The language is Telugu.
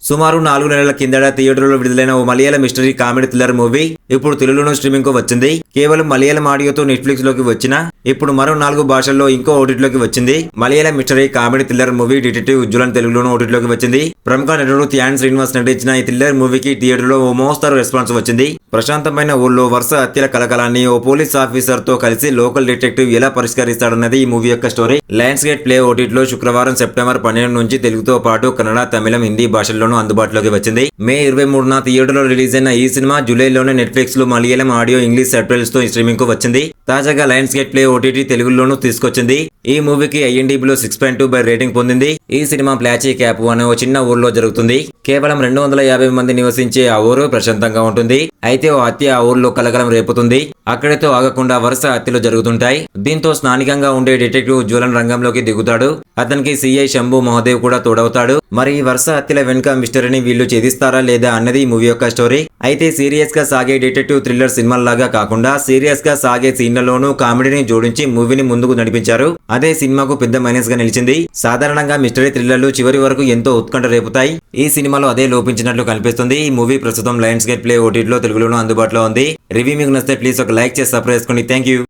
సుమారు 4 నెలల కిందట థియేటర్లో విడుదలైన ఓ మలయాళ మిస్టరీ కామెడీ థ్రిల్లర్ మూవీ ఇప్పుడు తెలుగులోనూ స్ట్రీమింగ్ కు వచ్చింది. కేవలం మలయాళం ఆడియోతో నెట్ఫ్లిక్స్ లోకి వచ్చిన ఇప్పుడు మరో 4 భాషల్లో ఇంకో ఓటీటీలోకి వచ్చింది. Malayalam mystery comedy thriller movie detective Ujwalan తెలుగులోనూ ఓటీటీలోకి వచ్చింది. ప్రముఖ నటుడు థ్యాన్ శ్రీనివాస్ నటించిన ఈ థ్రిల్లర్ మూవీకి థియేటర్లో ఓ మోస్తరు రెస్పాన్స్ వచ్చింది. ప్రశాంతమైన ఊళ్ళో వరుస హత్యల కలకలాన్ని ఓ పోలీస్ ఆఫీసర్ తో కలిసి లోకల్ డిటెక్టివ్ ఎలా పరిష్కరిస్తాడన్నది ఈ మూవీ యొక్క స్టోరీ. లయన్స్ గేట్ ప్లే ఓటీటీలో శుక్రవారం సెప్టెంబర్ 12 నుంచి తెలుగుతో పాటు కన్నడ, తమిళం, హిందీ భాషల్లోనూ అందుబాటులోకి వచ్చింది. మే 23న థియేటర్లో రిలీజ్ అయిన ఈ సినిమా జూలైలోనే నెట్ఫ్లిక్స్ లో మలయాళం ఆడియో, ఇంగ్లీష్ సబ్‌టైటిల్స్ తో స్ట్రీమింగ్ కు వచ్చింది. తాజాగా లయన్స్ గేట్ ప్లే ఓటీటీ తెలుగులోనూ తీసుకొచ్చింది. ఈ మూవీకి IMDbలో 6.2 రేటింగ్ పొందింది. ఈ సినిమా ప్లాచీ క్యాప్ అనే ఓ చిన్న ఊర్లో జరుగుతుంది. కేవలం 250 మంది నివసించే ఆ ఊరు ప్రశాంతంగా ఉంటుంది. అయితే ఓ హత్య ఆ ఊర్లో కలకలం రేపుతుంది. అక్కడితో ఆగకుండా వరుస హత్యలు జరుగుతుంటాయి. దీంతో స్థానికంగా ఉండే డిటెక్టివ్ ఉజ్వలన్ రంగంలోకి దిగుతాడు. అతనికి సిఐ శంభు మహదేవ్ కూడా తోడవుతాడు. మరి ఈ వరుస హత్యల వెనుక మిస్టరీని వీళ్ళు ఛేదిస్తారా లేదా అన్నది ఈ మూవీ యొక్క స్టోరీ. అయితే సీరియస్ గా సాగే డిటెక్టివ్ థ్రిల్లర్ సినిమాల్లాగా కాకుండా సీరియస్ గా సాగే సీన్లలోనూ కామెడీని జోడించి మూవీని ముందుకు నడిపించారు. అదే సినిమాకు పెద్ద మైనస్ గా నిలిచింది. సాధారణంగా మిస్టరీ థ్రిల్లర్లు చివరి వరకు ఎంతో ఉత్కంఠ రేపుతాయి. ఈ సినిమాలో అదే లోపించినట్లు కనిపిస్తుంది. ఈ మూవీ ప్రస్తుతం లయన్స్ గేట్ ప్లే ఓటీటీలో తెలుగులోనూ అందుబాటులో ఉంది. రివ్యూ మీకు నచ్చితే ప్లీజ్ ఒక లైక్ చేసి సబ్స్క్రైబ్ చేసుకోండి. Thank you.